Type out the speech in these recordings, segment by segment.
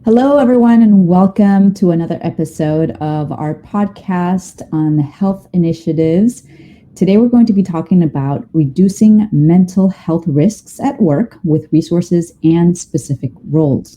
Hello, everyone, and welcome to another episode of our podcast on health initiatives. Today, we're going to be talking about reducing mental health risks at work with resources and specific roles.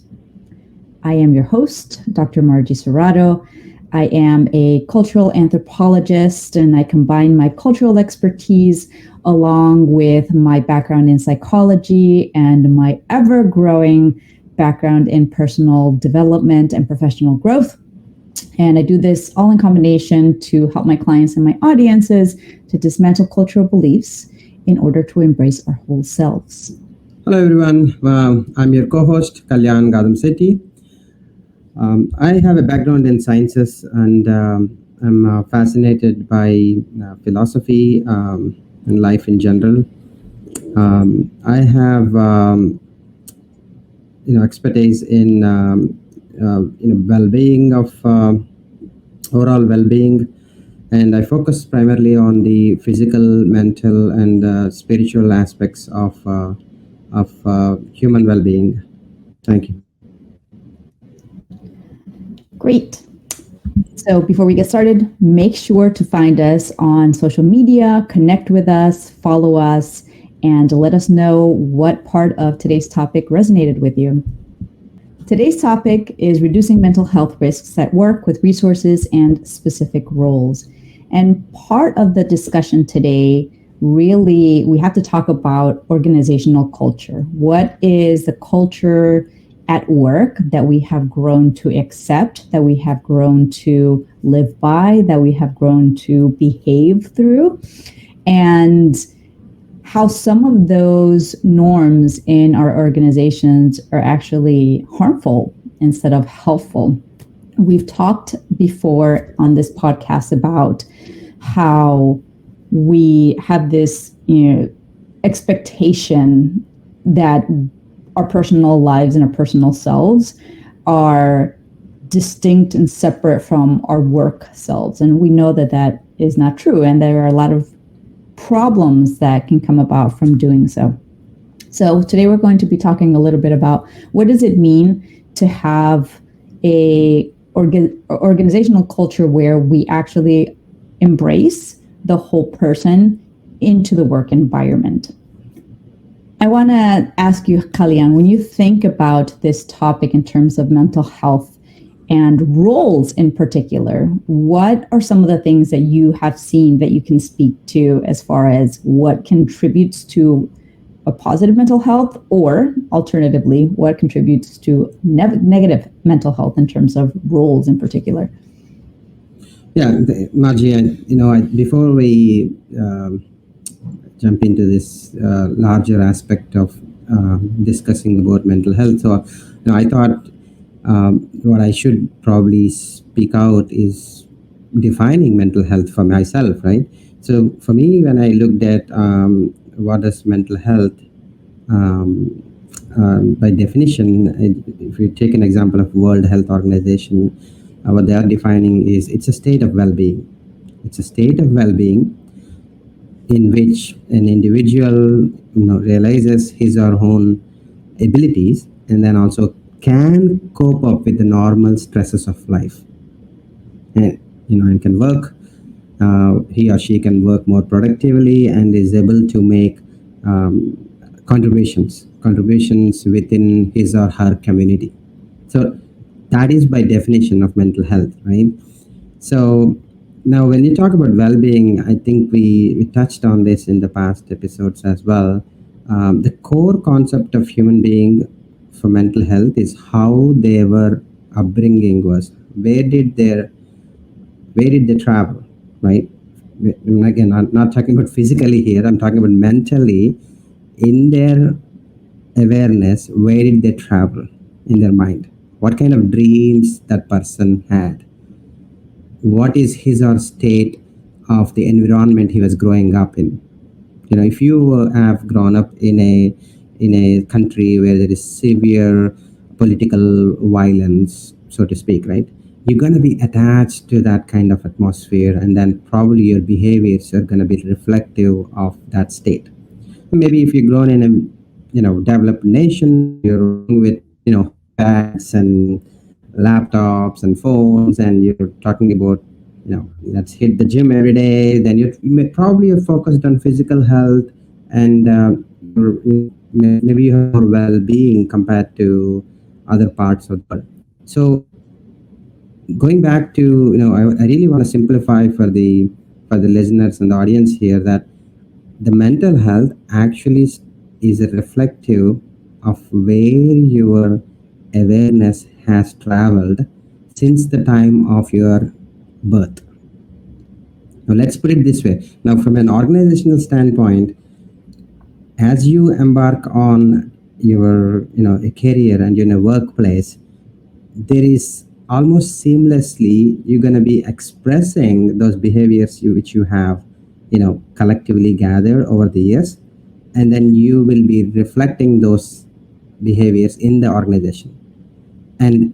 I am your host, Dr. Margie Serrato. I am a cultural anthropologist, and I combine my cultural expertise along with my background in psychology and my ever-growing background in personal development and professional growth. And I do this all in combination to help my clients and my audiences to dismantle cultural beliefs in order to embrace our whole selves. Hello, everyone. I'm your co-host, 𝐶 I have a background in sciences, and I'm fascinated by philosophy and life in general. I have expertise in well-being of overall well-being, and I focus primarily on the physical, mental, and spiritual aspects of human well-being. Thank you. Great. So before we get started, make sure to find us on social media, connect with us, follow us, and let us know what part of today's topic resonated with you. Today's topic is reducing mental health risks at work with resources and specific roles. And part of the discussion today, really, we have to talk about organizational culture. What is the culture at work that we have grown to accept, that we have grown to live by, that we have grown to behave through, and how some of those norms in our organizations are actually harmful instead of helpful. We've talked before on this podcast about how we have this, expectation that our personal lives and our personal selves are distinct and separate from our work selves. And we know that that is not true. And there are a lot of problems that can come about from doing so. So today we're going to be talking a little bit about what does it mean to have a organizational culture where we actually embrace the whole person into the work environment. I want to ask you, Kalyan, when you think about this topic in terms of mental health and roles in particular, what are some of the things that you have seen that you can speak to as far as what contributes to a positive mental health, or alternatively, what contributes to negative mental health in terms of roles in particular? Yeah, Margie, before we jump into this larger aspect of discussing about mental health, so I thought what I should probably speak out is defining mental health for myself, right? So for me, when I looked at what is mental health, by definition, if you take an example of World Health Organization, what they are defining is it's a state of well-being. It's a state of well-being in which an individual realizes his or her own abilities and then also can cope up with the normal stresses of life, and can work. He or she can work more productively and is able to make contributions within his or her community. So that is by definition of mental health, right? So now when you talk about well-being, I think we touched on this in the past episodes as well. The core concept of human being for mental health is how their upbringing was. Where did they travel, right? Again, I'm not talking about physically here. I'm talking about mentally. In their awareness, where did they travel in their mind? What kind of dreams that person had? What is his or state of the environment he was growing up in? If you have grown up in a country where there is severe political violence, so to speak, right? You're going to be attached to that kind of atmosphere, and then probably your behaviors are going to be reflective of that state. Maybe if you're grown in a developed nation, you're with bags and laptops and phones, and you're talking about, let's hit the gym every day, then you may probably are focused on physical health, and maybe you have more well-being compared to other parts of the world. So going back to, I really want to simplify for the listeners and the audience here that the mental health actually is a reflective of where your awareness has traveled since the time of your birth. Now let's put it this way. Now from an organizational standpoint, as you embark on your a career and you're in a workplace, there is almost seamlessly you're going to be expressing those behaviors which you have collectively gathered over the years, and then you will be reflecting those behaviors in the organization. And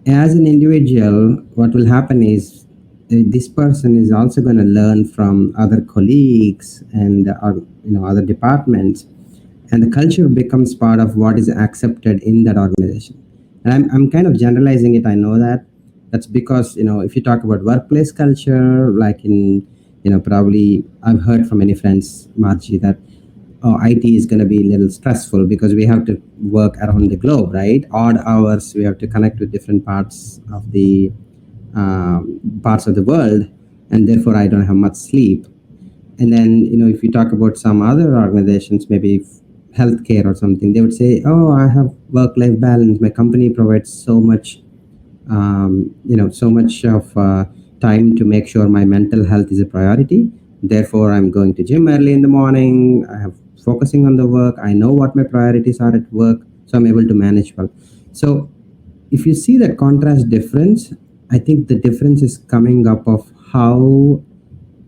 as an individual, what will happen is this person is also going to learn from other colleagues and other departments, and the culture becomes part of what is accepted in that organization. And I'm kind of generalizing it. I know that's because if you talk about workplace culture, like in probably I've heard from many friends, Margie, that IT is going to be a little stressful because we have to work around the globe, right? Odd hours, we have to connect with different parts of the world, and therefore I don't have much sleep. And then if you talk about some other organizations, maybe healthcare or something, they would say, oh, I have work-life balance, my company provides so much of time to make sure my mental health is a priority, therefore I'm going to gym early in the morning, I have focusing on the work, I know what my priorities are at work, so I'm able to manage well. So if you see that contrast difference, I think the difference is coming up of how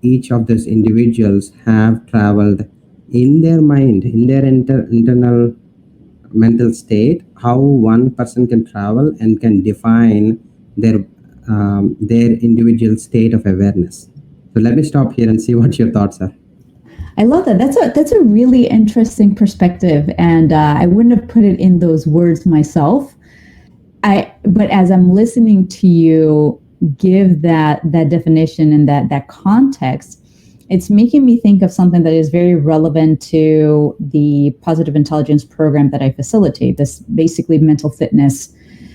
each of those individuals have traveled in their mind, in their internal mental state, how one person can travel and can define their individual state of awareness. So let me stop here and see what your thoughts are. I love that. That's a really interesting perspective, and I wouldn't have put it in those words myself. But as I'm listening to you give that definition and that context, it's making me think of something that is very relevant to the positive intelligence program that I facilitate, this basically mental fitness.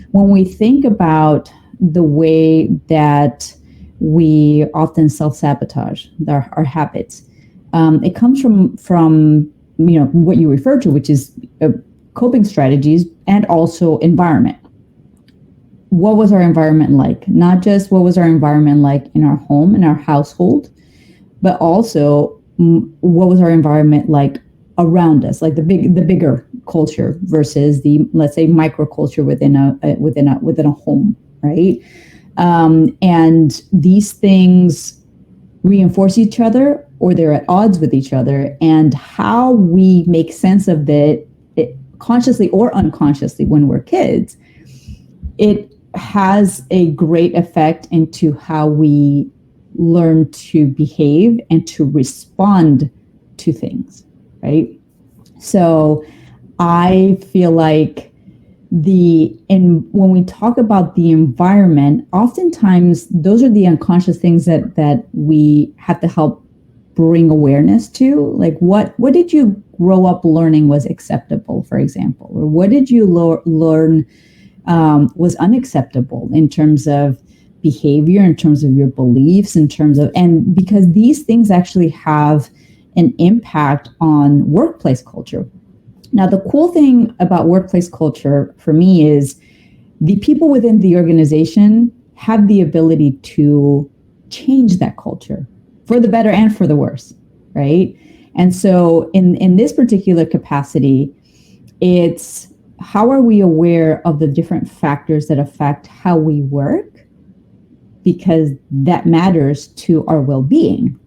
When we think about the way that we often self-sabotage our habits, it comes from what you refer to, which is coping strategies and also environment. What was our environment like? Not just what was our environment like in our home, in our household, but also what was our environment like around us, like the bigger culture versus the, let's say, microculture within a home, right? And these things reinforce each other, or they're at odds with each other, and how we make sense of it consciously or unconsciously when we're kids, it has a great effect into how we learn to behave and to respond to things, right? So I feel like when we talk about the environment, oftentimes those are the unconscious things that we have to help bring awareness to. Like what did you grow up learning was acceptable, for example, or what did you learn was unacceptable in terms of behavior, in terms of your beliefs, and because these things actually have an impact on workplace culture. Now, the cool thing about workplace culture for me is the people within the organization have the ability to change that culture for the better and for the worse, right? And so in this particular capacity, it's how are we aware of the different factors that affect how we work, because that matters to our well-being,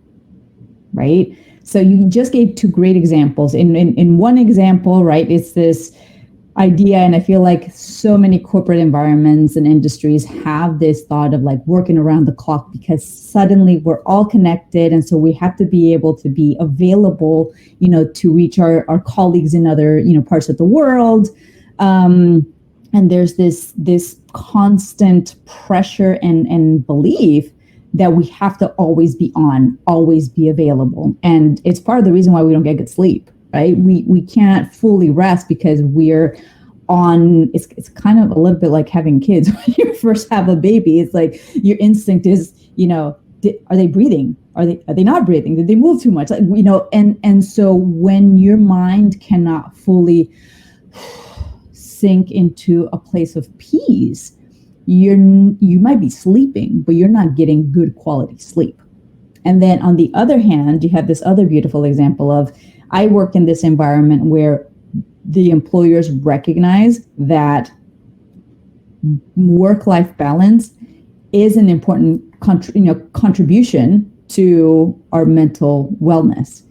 right? So you just gave two great examples. In one example, right, it's this idea, and I feel like so many corporate environments and industries have this thought of like working around the clock because suddenly we're all connected, and so we have to be able to be available, to reach our colleagues in other, parts of the world. And there's this constant pressure and belief that we have to always be on, always be available. And it's part of the reason why we don't get good sleep, right? We can't fully rest because we're on, it's kind of a little bit like having kids. When you first have a baby, it's like your instinct is, are they breathing? Are they not breathing? Did they move too much? Like, and so when your mind cannot fully sink into a place of peace, you might be sleeping, but you're not getting good quality sleep. And then on the other hand, you have this other beautiful example of, I work in this environment where the employers recognize that work-life balance is an important contribution to our mental wellness.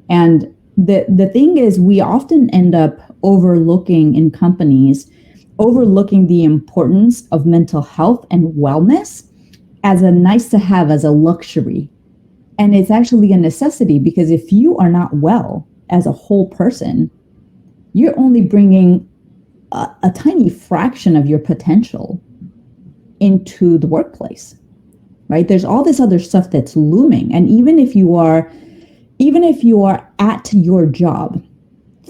And the thing is, we often end up overlooking in companies, overlooking the importance of mental health and wellness as a nice to have, as a luxury. And it's actually a necessity, because if you are not well as a whole person, you're only bringing a tiny fraction of your potential into the workplace, right? There's all this other stuff that's looming. And even if you are at your job,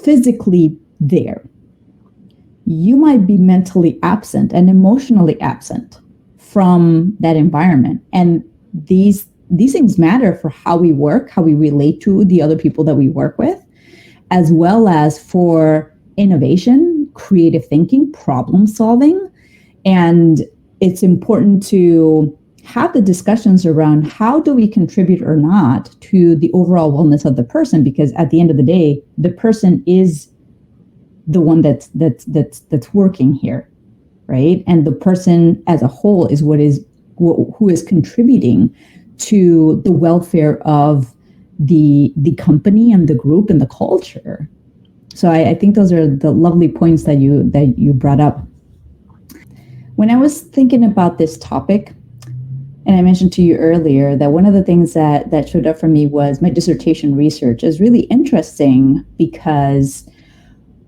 physically there, you might be mentally absent and emotionally absent from that environment. And these things matter for how we work, how we relate to the other people that we work with, as well as for innovation, creative thinking, problem solving. And it's important to have the discussions around how do we contribute or not to the overall wellness of the person, because at the end of the day, the person is the one that's working here, right? And the person as a whole is who is contributing to the welfare of the company and the group and the culture. So I think those are the lovely points that you brought up. When I was thinking about this topic, and I mentioned to you earlier that one of the things that showed up for me was my dissertation research is really interesting, because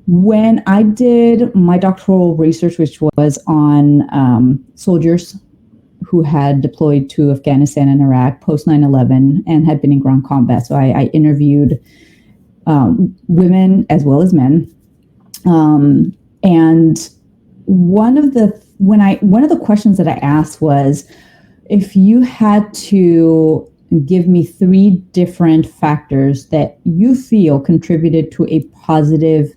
when I did my doctoral research, which was on soldiers who had deployed to Afghanistan and Iraq post 9/11 and had been in ground combat. So I interviewed women as well as men. And one of the questions that I asked was, if you had to give me 3 different factors that you feel contributed to a positive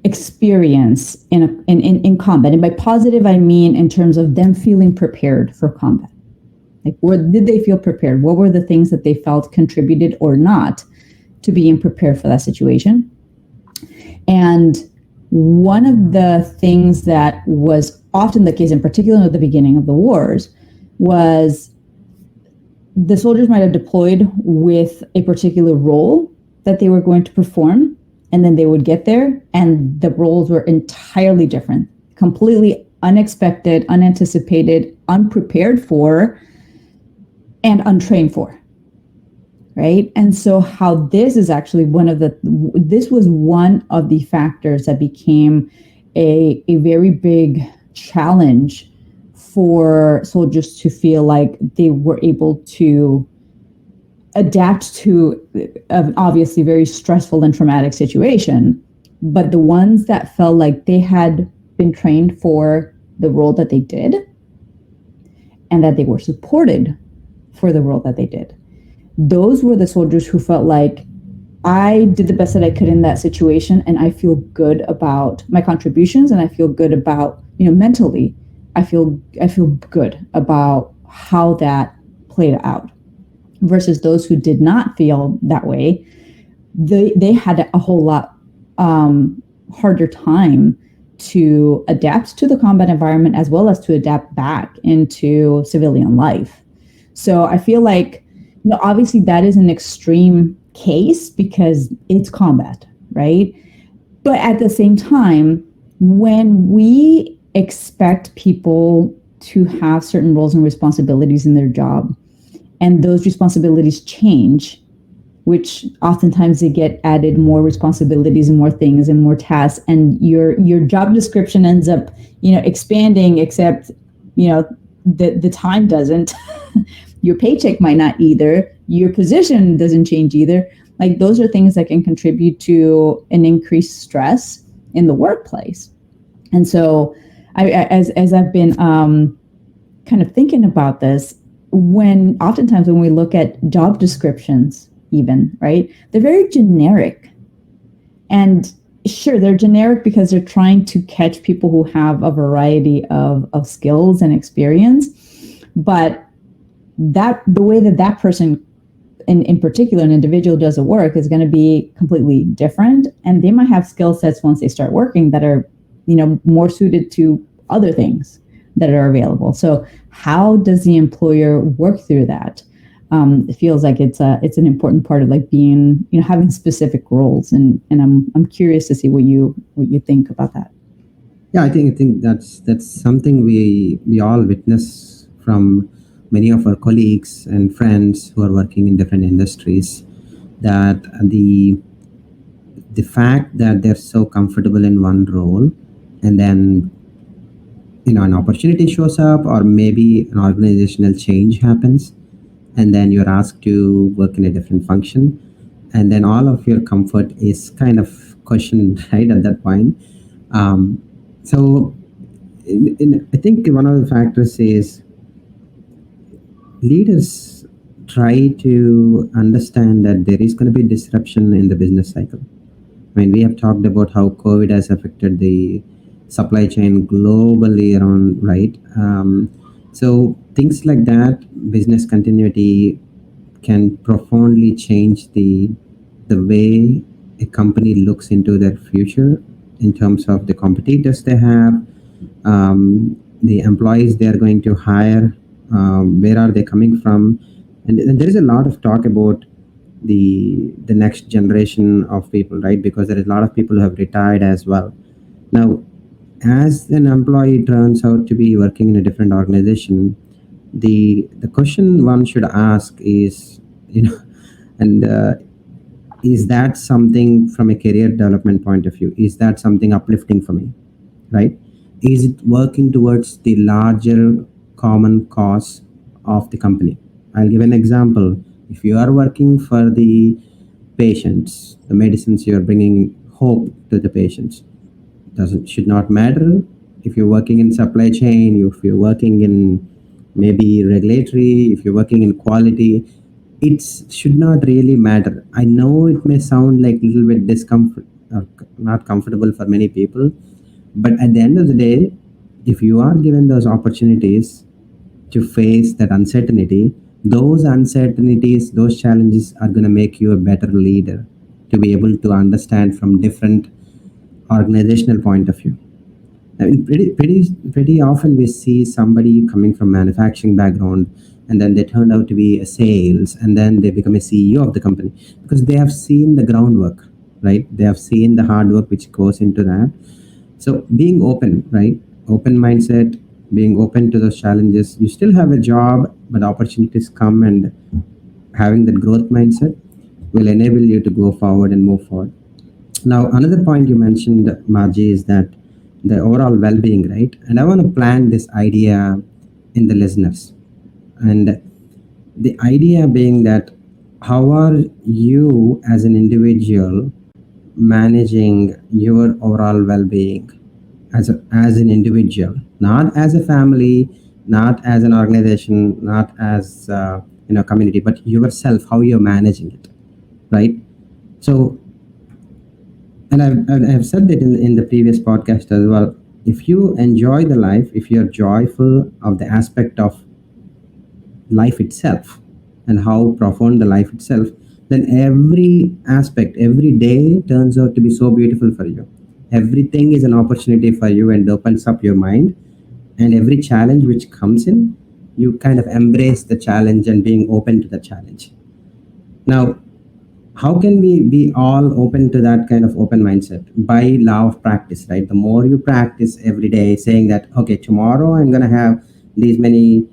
experience in combat, and by positive I mean in terms of them feeling prepared for combat. Like, did they feel prepared? What were the things that they felt contributed or not to being prepared for that situation? And one of the things that was often the case, in particular at the beginning of the wars, was the soldiers might have deployed with a particular role that they were going to perform, and then they would get there and the roles were entirely different, completely unexpected, unanticipated, unprepared for, and untrained for, right? And so how this is actually this was one of the factors that became a very big challenge for soldiers to feel like they were able to adapt to an obviously very stressful and traumatic situation. But the ones that felt like they had been trained for the role that they did, and that they were supported for the role that they did, those were the soldiers who felt like, I did the best that I could in that situation, and I feel good about my contributions, and I feel good about, mentally, I feel good about how that played out. Versus those who did not feel that way, they had a whole lot harder time to adapt to the combat environment, as well as to adapt back into civilian life. So I feel like, obviously that is an extreme case because it's combat, right? But at the same time, when we expect people to have certain roles and responsibilities in their job, and those responsibilities change which oftentimes they get added more responsibilities and more things and more tasks, and your job description ends up, expanding, except, the time doesn't. Your paycheck might not either. Your position doesn't change either. Like, those are things that can contribute to an increased stress in the workplace. And so as I've been kind of thinking about this, oftentimes when we look at job descriptions, even, right, they're very generic. And sure, they're generic because they're trying to catch people who have a variety of skills and experience. But the way that person, in particular, an individual, does the work is going to be completely different. And they might have skill sets once they start working that are, more suited to other things that are available. So how does the employer work through that? It feels like it's an important part of like being, having specific roles, and I'm curious to see what you think about that. Yeah, I think that's something we all witness from many of our colleagues and friends who are working in different industries, that the fact that they're so comfortable in one role, and then an opportunity shows up, or maybe an organizational change happens, and then you're asked to work in a different function, and then all of your comfort is kind of questioned right at that point. So I think one of the factors is leaders try to understand that there is going to be disruption in the business cycle. I mean, we have talked about how COVID has affected the supply chain globally around, right? So things like that, business continuity can profoundly change the way a company looks into their future in terms of the competitors they have, the employees they are going to hire, where are they coming from, and there is a lot of talk about the next generation of people, right? Because there is a lot of people who have retired as well. Now, as an employee turns out to be working in a different organization, the question one should ask is, and is that something from a career development point of view? Is that something uplifting for me, right? Is it working towards the larger common cause of the company? I'll give an example. If you are working for the patients, the medicines you are bringing hope to the patients, should not matter if you're working in supply chain, if you're working in maybe regulatory, if you're working in quality. It should not really matter. I know it may sound like a little bit discomfort or not comfortable for many people, but at the end of the day, if you are given those opportunities to face that uncertainty, those uncertainties, those challenges are going to make you a better leader, to be able to understand from different organizational point of view. I mean, pretty often we see somebody coming from manufacturing background, and then they turn out to be a sales, and then they become a CEO of the company, because they have seen the groundwork, right? They have seen the hard work which goes into that. So being open, right? Open mindset, being open to those challenges. You still have a job, but opportunities come, and having that growth mindset will enable you to go forward and move forward. Now, another point you mentioned, Margie, is that the overall well-being, right? And I want to plant this idea in the listeners. And the idea being that, how are you as an individual managing your overall well-being as an individual, not as a family, not as an organization, not as community, but yourself, how you're managing it, right? So, and I've said that in the previous podcast as well. If you enjoy the life, if you're joyful of the aspect of life itself and how profound the life itself, then every aspect, every day turns out to be so beautiful for you. Everything is an opportunity for you and opens up your mind. And every challenge which comes in, you kind of embrace the challenge and being open to the challenge. Now, how can we be all open to that kind of open mindset? By law of practice, right? The more you practice every day, saying that, okay, tomorrow I'm going to have these many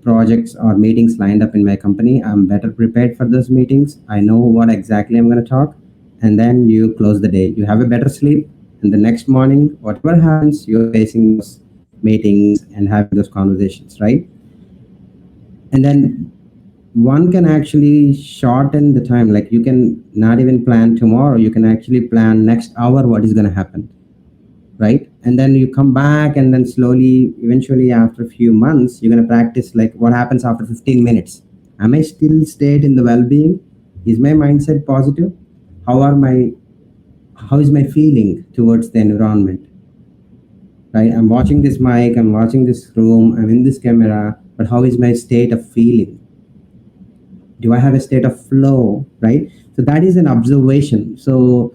projects or meetings lined up in my company, I'm better prepared for those meetings. I know what exactly I'm going to talk. And then you close the day. You have a better sleep. And the next morning, whatever happens, you're facing those meetings and having those conversations, right? And then one can actually shorten the time. Like you can not even plan tomorrow. You can actually plan next hour what is going to happen, right? And then you come back and then slowly, eventually after a few months, you're going to practice like what happens after 15 minutes. Am I still stayed in the well-being? Is my mindset positive? How is my feeling towards the environment, right? I'm watching this mic, I'm watching this room, I'm in this camera, but how is my state of feeling? Do I have a state of flow, right? So that is an observation. So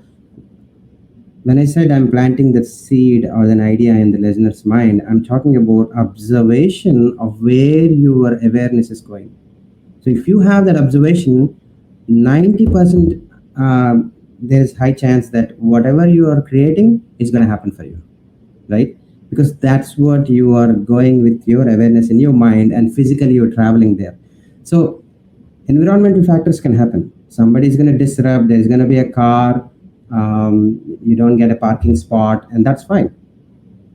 when I said I'm planting the seed or an idea in the listener's mind, I'm talking about observation of where your awareness is going. So if you have that observation, 90% there's high chance that whatever you are creating is going to happen for you, right? Because that's what you are going with your awareness in your mind, and physically you're traveling there. So environmental factors can happen. Somebody is going to disrupt, there's going to be a car, you don't get a parking spot, and that's fine.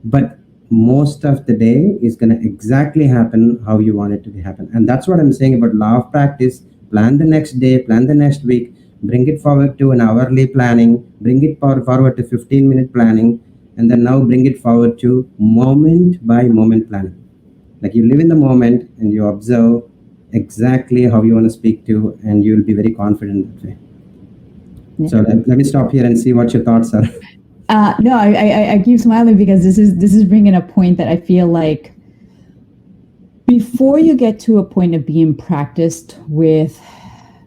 But most of the day is going to exactly happen how you want it to be happen. And that's what I'm saying about law of practice. Plan the next day, plan the next week, bring it forward to an hourly planning, bring it forward to 15-minute planning, and then now bring it forward to moment by moment planning. Like you live in the moment and you observe exactly how you want to speak to, and you'll be very confident that way. Yeah. So let me stop here and see what your thoughts are. No, I keep smiling because this is bringing a point that I feel like before you get to a point of being practiced with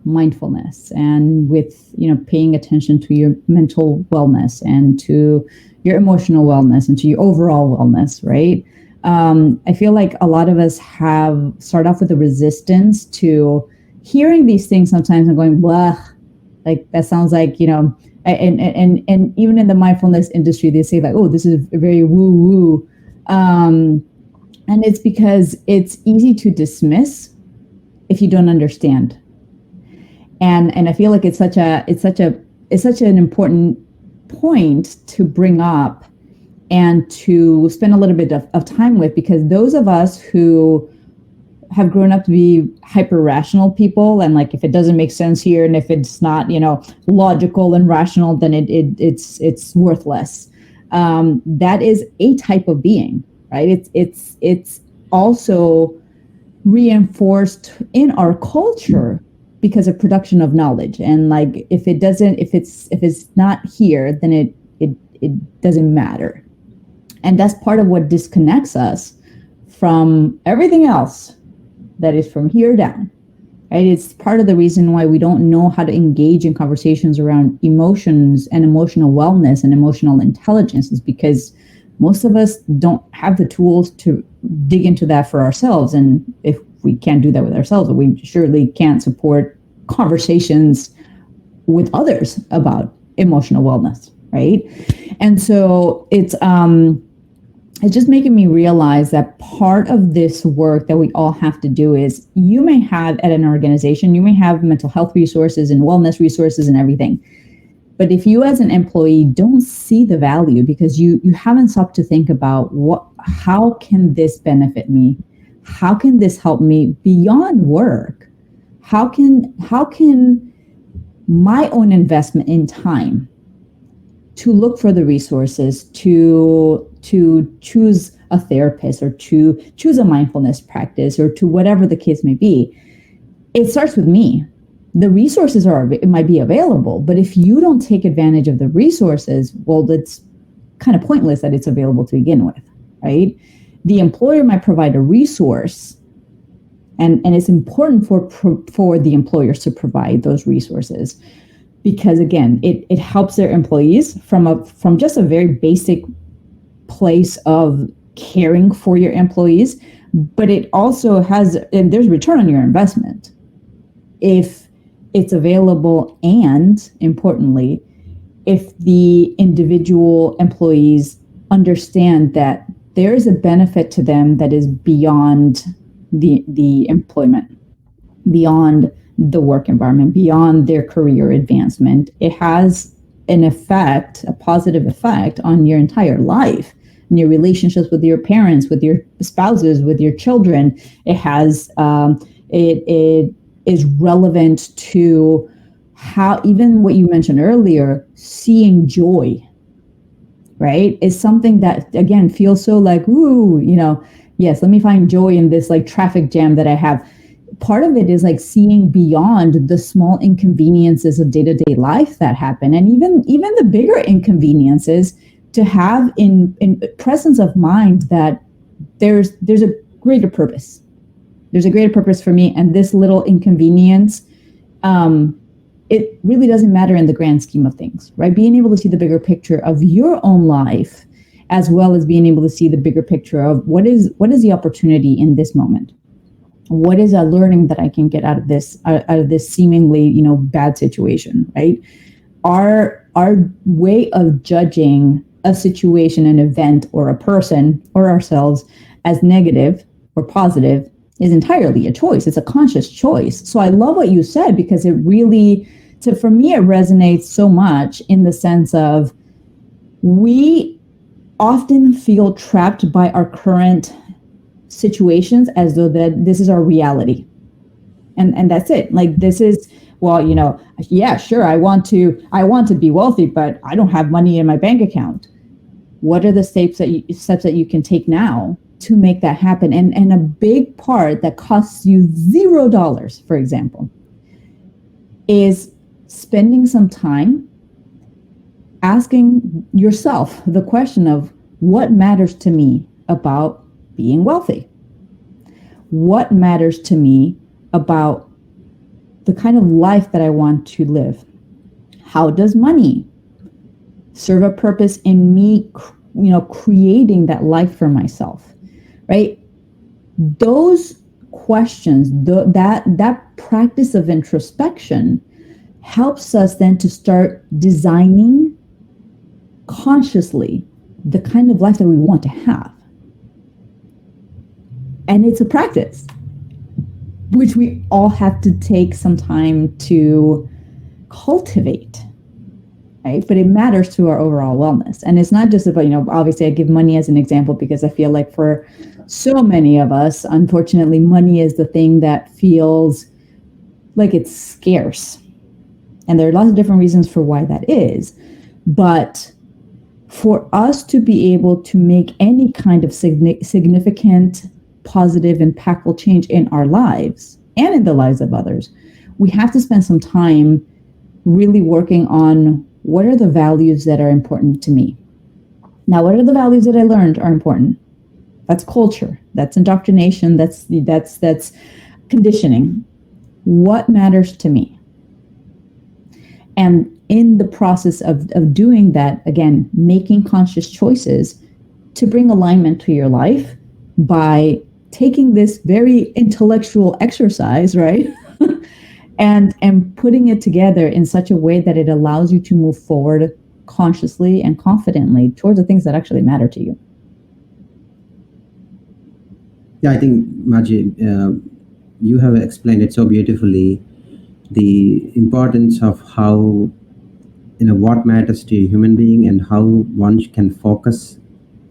mindfulness and with, paying attention to your mental wellness and to your emotional wellness and to your overall wellness, right? I feel like a lot of us have started off with a resistance to hearing these things sometimes and going, blah, like that sounds like, and even in the mindfulness industry, they say like, oh, this is very woo woo. And it's because it's easy to dismiss if you don't understand. And I feel like it's such an important point to bring up and to spend a little bit of time with, because those of us who have grown up to be hyper rational people, and like if it doesn't make sense here and if it's not logical and rational, then it's worthless. That is a type of being, right? It's also reinforced in our culture because of production of knowledge, and like if it's not here, then it doesn't matter. And that's part of what disconnects us from everything else that is from here down, right? It's part of the reason why we don't know how to engage in conversations around emotions and emotional wellness and emotional intelligence, is because most of us don't have the tools to dig into that for ourselves. And if we can't do that with ourselves, we surely can't support conversations with others about emotional wellness, right? And so it's just making me realize that part of this work that we all have to do is, you may have at an organization, you may have mental health resources and wellness resources and everything. But if you as an employee don't see the value because you haven't stopped to think about how can this benefit me? How can this help me beyond work? How can my own investment in time to look for the resources, to choose a therapist or to choose a mindfulness practice or to whatever the case may be, it starts with me. The resources it might be available, but if you don't take advantage of the resources, well, it's kind of pointless that it's available to begin with, right? The employer might provide a resource, and it's important for the employers to provide those resources, because again, it helps their employees from just a very basic place of caring for your employees, but it also and there's return on your investment if it's available, and importantly, if the individual employees understand that there is a benefit to them that is beyond the employment, beyond the work environment, beyond their career advancement. It has an effect, a positive effect on your entire life, and your relationships with your parents, with your spouses, with your children. It has it is relevant to how, even what you mentioned earlier, seeing joy, right, is something that, again, feels so like, ooh, yes, let me find joy in this like traffic jam that I have. Part of it is like seeing beyond the small inconveniences of day-to-day life that happen, and even the bigger inconveniences, to have in presence of mind that there's a greater purpose. There's a greater purpose for me, and this little inconvenience, it really doesn't matter in the grand scheme of things, right? Being able to see the bigger picture of your own life, as well as being able to see the bigger picture of what is the opportunity in this moment. What is a learning that I can get out of this seemingly, bad situation, right? Our way of judging a situation, an event, or a person, or ourselves as negative or positive is entirely a choice. It's a conscious choice. So I love what you said, because it really, for me, it resonates so much in the sense of, we often feel trapped by our current situations as though that this is our reality. And that's it. Like, this is, well, yeah, sure, I want to be wealthy, but I don't have money in my bank account. What are the steps that you can take now to make that happen? And a big part that costs you $0, for example, is spending some time asking yourself the question of, what matters to me about being wealthy? What matters to me about the kind of life that I want to live? How does money serve a purpose in me, creating that life for myself, right? Those questions, that practice of introspection helps us then to start designing consciously the kind of life that we want to have. And it's a practice, which we all have to take some time to cultivate, right? But it matters to our overall wellness. And it's not just about, obviously I give money as an example because I feel like for so many of us, unfortunately, money is the thing that feels like it's scarce. And there are lots of different reasons for why that is. But for us to be able to make any kind of significant, positive, impactful change in our lives and in the lives of others, we have to spend some time really working on, what are the values that are important to me? Now, what are the values that I learned are important? That's culture. That's indoctrination. That's conditioning. What matters to me? And in the process of doing that, again, making conscious choices to bring alignment to your life by taking this very intellectual exercise, right? and putting it together in such a way that it allows you to move forward consciously and confidently towards the things that actually matter to you. Yeah, I think, Margie, you have explained it so beautifully, the importance of how, what matters to a human being and how one can focus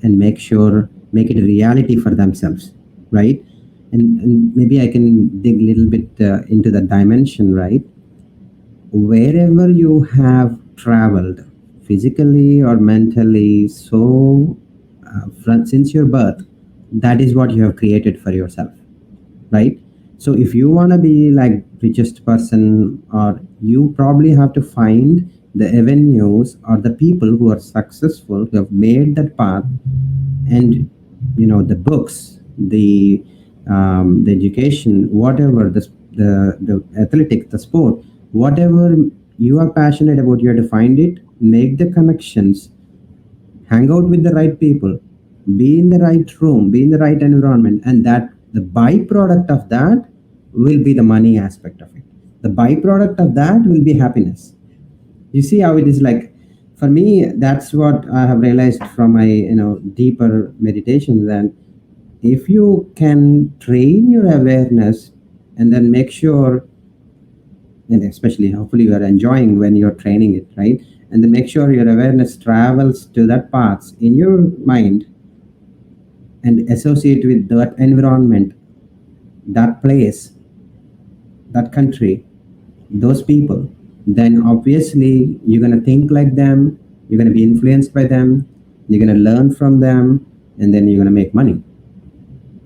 and make it a reality for themselves, right? And maybe I can dig a little bit into that dimension, right? Wherever you have traveled physically or mentally, so since your birth, that is what you have created for yourself, right? So if you want to be like richest person, or you probably have to find the avenues or the people who are successful, who have made that path, and the books, the education, whatever, the athletics, the sport, whatever you are passionate about, you have to find it, make the connections, hang out with the right people, be in the right room, be in the right environment, and that the byproduct of that will be the money aspect of it. The byproduct of that will be happiness. You see how it is? Like, for me, that's what I have realized from my deeper meditation, that if you can train your awareness and then make sure, and especially hopefully you are enjoying when you're training it, right? And then make sure your awareness travels to that parts in your mind and associate with that environment, that place, that country, those people, then obviously you're going to think like them, you're going to be influenced by them, you're going to learn from them, and then you're going to make money.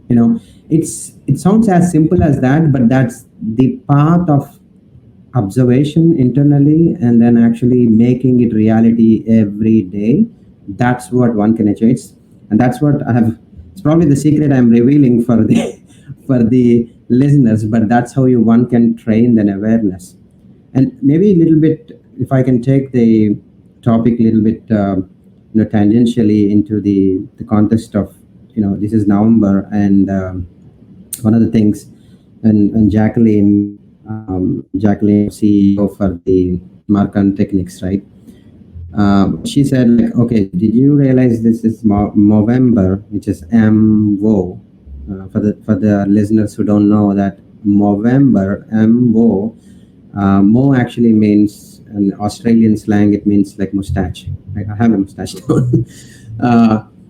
You know, it sounds as simple as that, but that's the path of observation internally and then actually making it reality every day. That's what one can achieve. And that's what I have, it's probably the secret I'm revealing for the for the listeners, but that's how you one can train an awareness. And maybe a little bit, if I can take the topic a little bit tangentially into the context of, this is November, and one of the things, and Jacqueline, CEO for the MarComTech-niques, right? She said, like, okay, did you realize this is Movember, which is MO? For the listeners who don't know that Movember, MO, Mo actually means, in Australian slang, it means like mustache. Right? I have a mustache too.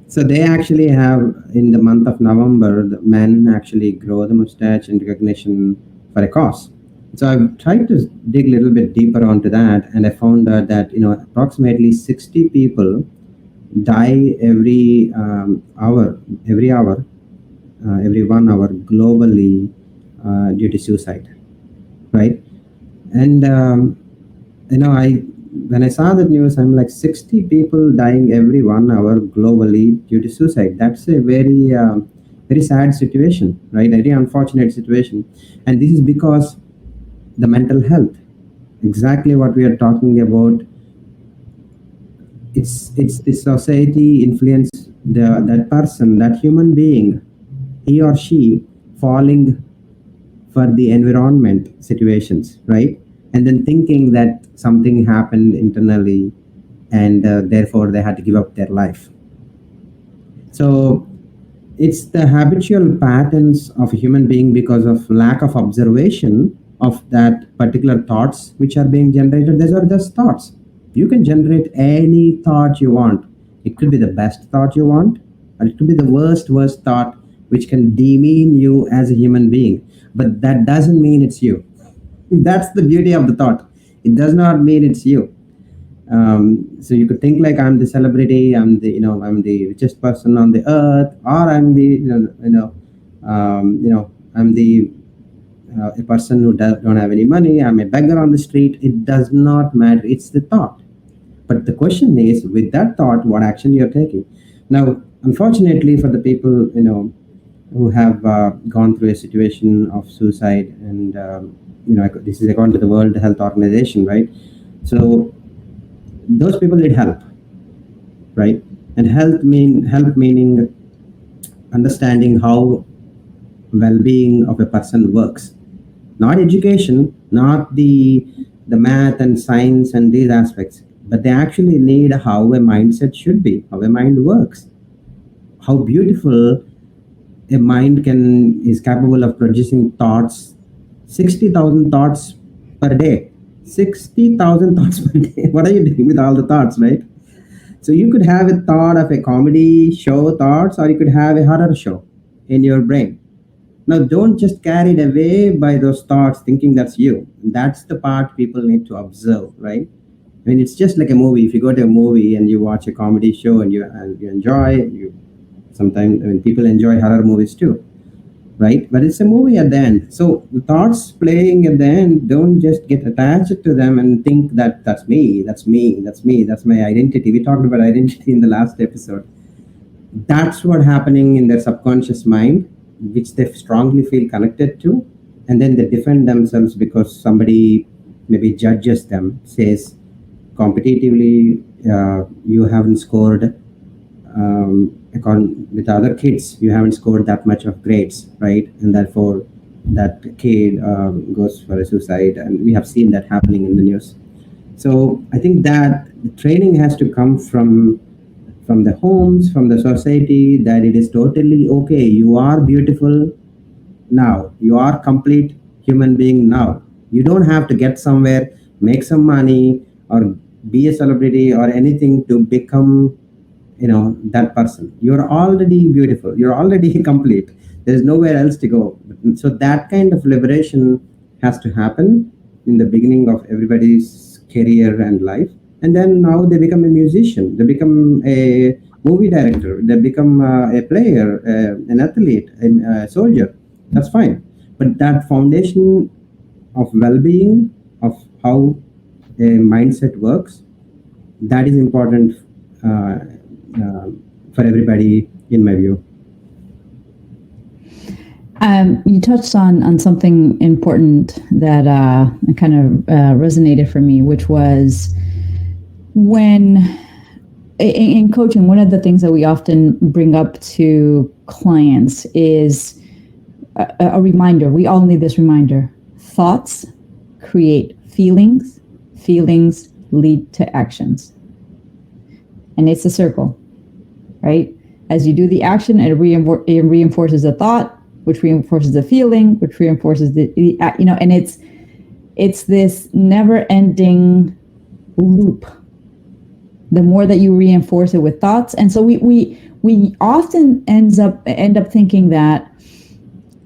So they actually have, in the month of November, the men actually grow the mustache in recognition for a cause. So I've tried to dig a little bit deeper onto that, and I found out that approximately 60 people die every hour, every 1 hour globally due to suicide, right? And I when I saw that news, I'm like 60 people dying every 1 hour globally due to suicide. That's a very very sad situation, right? A very unfortunate situation, and this is because the mental health, exactly what we are talking about. It's the society influence that person, that human being, he or she falling for the environment situations, right? And then thinking that something happened internally, and therefore they had to give up their life. So it's the habitual patterns of a human being because of lack of observation of that particular thoughts which are being generated. These are just thoughts. You can generate any thought you want. It could be the best thought you want, or it could be the worst thought which can demean you as a human being. But that doesn't mean it's you. That's the beauty of the thought. It does not mean it's you. So you could think like, I'm the celebrity, I'm the richest person on the earth, or I'm the I'm the a person who don't have any money, I'm a beggar on the street. It does not matter. It's the thought. But the question is, with that thought, what action you're taking? Now, unfortunately, for the people who have gone through a situation of suicide, and this is according to the World Health Organization, right? So those people need help, right? And help meaning understanding how well-being of a person works, not education, not the math and science and these aspects, but they actually need how a mindset should be, how a mind works, how beautiful a mind is capable of producing thoughts, 60,000 thoughts per day. 60,000 thoughts per day. What are you doing with all the thoughts, right? So you could have a thought of a comedy show thoughts, or you could have a horror show in your brain. Now, don't just carried away by those thoughts thinking that's you. That's the part people need to observe, right? I mean, it's just like a movie. If you go to a movie and you watch a comedy show and you enjoy, sometimes, I mean, people enjoy horror movies too, right? But it's a movie at the end. So the thoughts playing at the end, don't just get attached to them and think that that's me, that's my identity. We talked about identity in the last episode. That's what happening in their subconscious mind, which they strongly feel connected to, and then they defend themselves because somebody maybe judges them, says competitively, you haven't scored with other kids, you haven't scored that much of grades, right? And therefore that kid goes for a suicide, and we have seen that happening in the news. So I think that the training has to come from from the homes, from the society, that it is totally okay. You are beautiful now. You are complete human being now. You don't have to get somewhere, make some money, or be a celebrity or anything to become, that person. You're already beautiful. You're already complete. There's nowhere else to go. So that kind of liberation has to happen in the beginning of everybody's career and life. And then now they become a musician, they become a movie director, they become a player, an athlete, a soldier. That's fine. But that foundation of well-being, of how a mindset works, that is important uh, uh, for everybody, in my view. You touched on something important that kind of resonated for me, which was when in coaching, one of the things that we often bring up to clients is a reminder. We all need this reminder. Thoughts create feelings. Feelings lead to actions. And it's a circle, right? As you do the action, it reinforces the thought, which reinforces the feeling, which reinforces the and it's this never-ending loop. The more that you reinforce it with thoughts, and so we often end up thinking that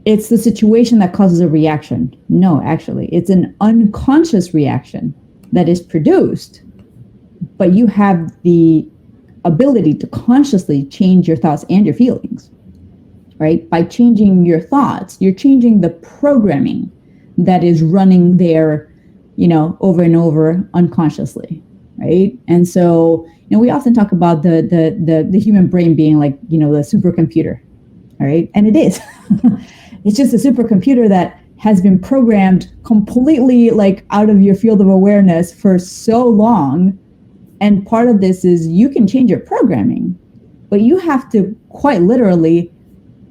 it's the situation that causes a reaction. No, actually, it's an unconscious reaction that is produced, but you have the ability to consciously change your thoughts and your feelings. Right? By changing your thoughts, you're changing the programming that is running there, over and over unconsciously, right? And so, we often talk about the human brain being like, the supercomputer, all right? And it is. It's just a supercomputer that has been programmed completely like out of your field of awareness for so long. And part of this is you can change your programming, but you have to quite literally,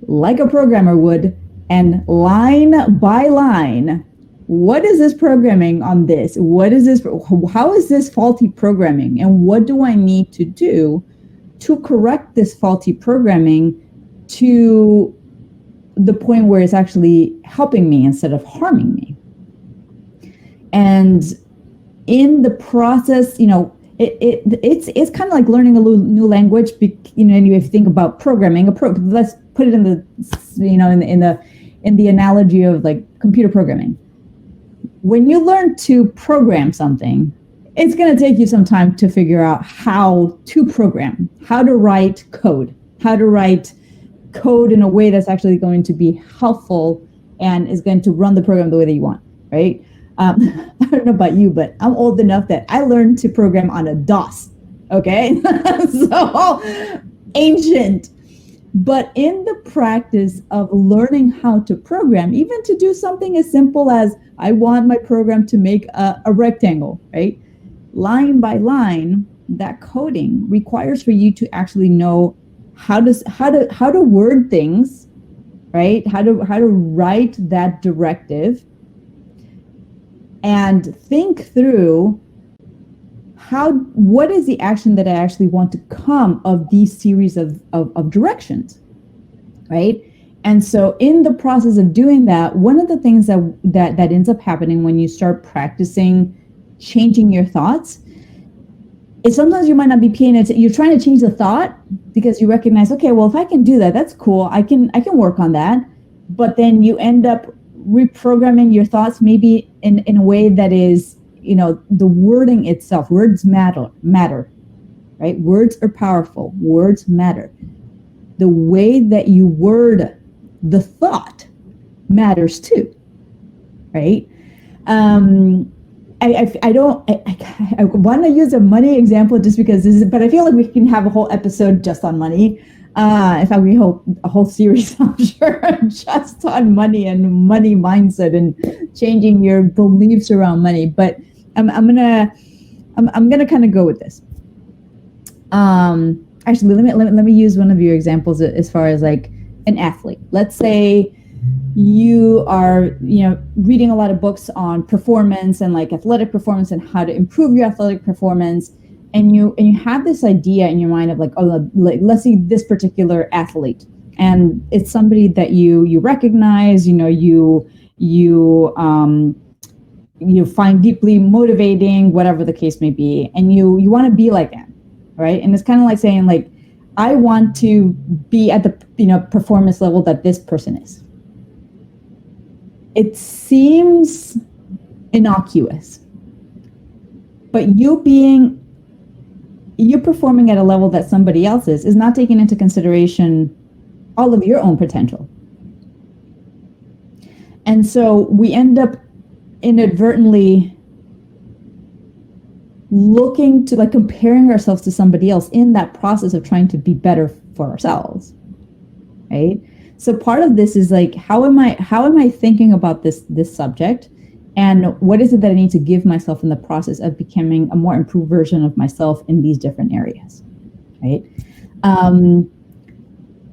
like a programmer would, and line by line, what is this programming on this? What is this? How is this faulty programming? And what do I need to do to correct this faulty programming to the point where it's actually helping me instead of harming me? And in the process, it's kind of like learning a new language. If you think about programming, let's put it in the in the analogy of like computer programming. When you learn to program something, it's going to take you some time to figure out how to program, how to write code in a way that's actually going to be helpful and is going to run the program the way that you want, right? I don't know about you, but I'm old enough that I learned to program on a DOS, okay? So ancient. But in the practice of learning how to program, even to do something as simple as I want my program to make a rectangle, right? Line by line, that coding requires for you to actually know how to word things, right? How to write that directive and think through what is the action that I actually want to come of these series of directions, right? And so in the process of doing that, one of the things that ends up happening when you start practicing changing your thoughts is sometimes you might not be paying attention. You're trying to change the thought because you recognize, okay, well, if I can do that, that's cool. I can work on that. But then you end up reprogramming your thoughts maybe in a way that is, the wording itself. Words matter, right? Words are powerful. Words matter. The way that you word the thought matters too, right? I want to use a money example just because but I feel like we can have a whole episode just on money. In fact, we hope a whole series, I'm sure, just on money and money mindset and changing your beliefs around money. But I'm gonna kind of go with this. Actually, let me use one of your examples as far as like an athlete. Let's say you are, reading a lot of books on performance and like athletic performance and how to improve your athletic performance. and you have this idea in your mind of like, oh, like, let's see this particular athlete, and it's somebody that you recognize, you find deeply motivating, whatever the case may be, and you want to be like them, right? And it's kind of like saying, like, I want to be at the performance level that this person is. It seems innocuous, but you performing at a level that somebody else is not taking into consideration all of your own potential. And so we end up inadvertently looking to, like, comparing ourselves to somebody else in that process of trying to be better for ourselves, right? So part of this is like, how am I thinking about this subject, and what is it that I need to give myself in the process of becoming a more improved version of myself in these different areas, right?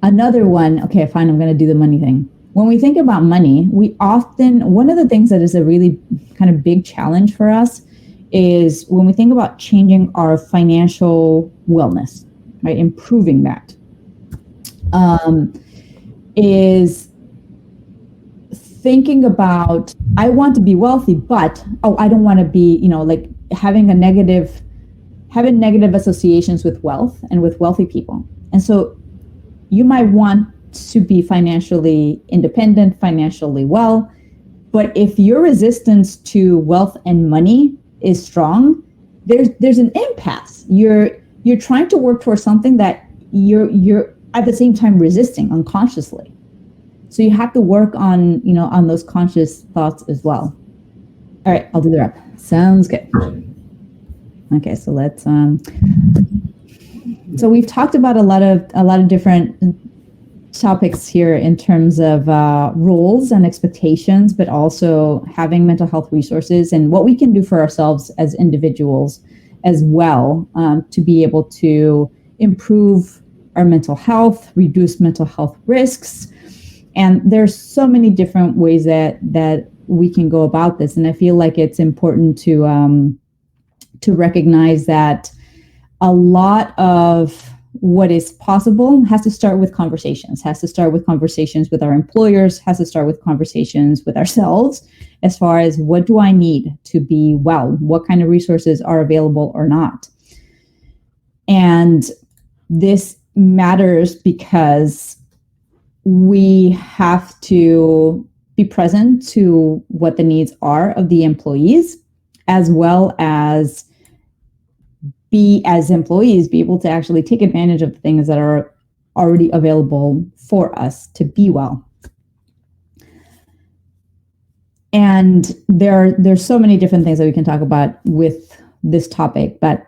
Another one, okay, fine, I'm going to do the money thing. When we think about money, one of the things that is a really kind of big challenge for us is when we think about changing our financial wellness, right? Improving that, is thinking about, I want to be wealthy, but, I don't want to be, like having negative associations with wealth and with wealthy people. And so you might want to be financially independent, financially well, but if your resistance to wealth and money is strong, there's an impasse. You're trying to work towards something that you're at the same time resisting unconsciously. So you have to work on those conscious thoughts as well. All right, I'll do the rep. Sounds good. Okay, so let's so we've talked about a lot of different topics here in terms of roles and expectations, but also having mental health resources and what we can do for ourselves as individuals as well, to be able to improve our mental health, reduce mental health risks. And there's so many different ways that we can go about this. And I feel like it's important to recognize that a lot of what is possible has to start with conversations, with our employers, has to start with conversations with ourselves, as far as, what do I need to be well? What kind of resources are available or not? And this matters because we have to be present to what the needs are of the employees, as well as as employees, be able to actually take advantage of the things that are already available for us to be well. And there's so many different things that we can talk about with this topic, but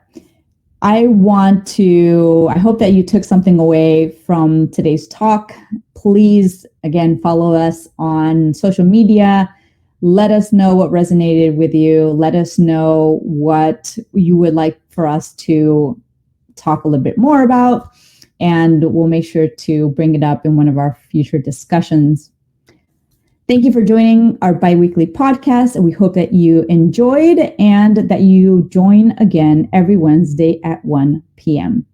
I hope that you took something away from today's talk. Please, again, follow us on social media. Let us know what resonated with you. Let us know what you would like for us to talk a little bit more about, and we'll make sure to bring it up in one of our future discussions. Thank you for joining our biweekly podcast, and we hope that you enjoyed and that you join again every Wednesday at 1 p.m.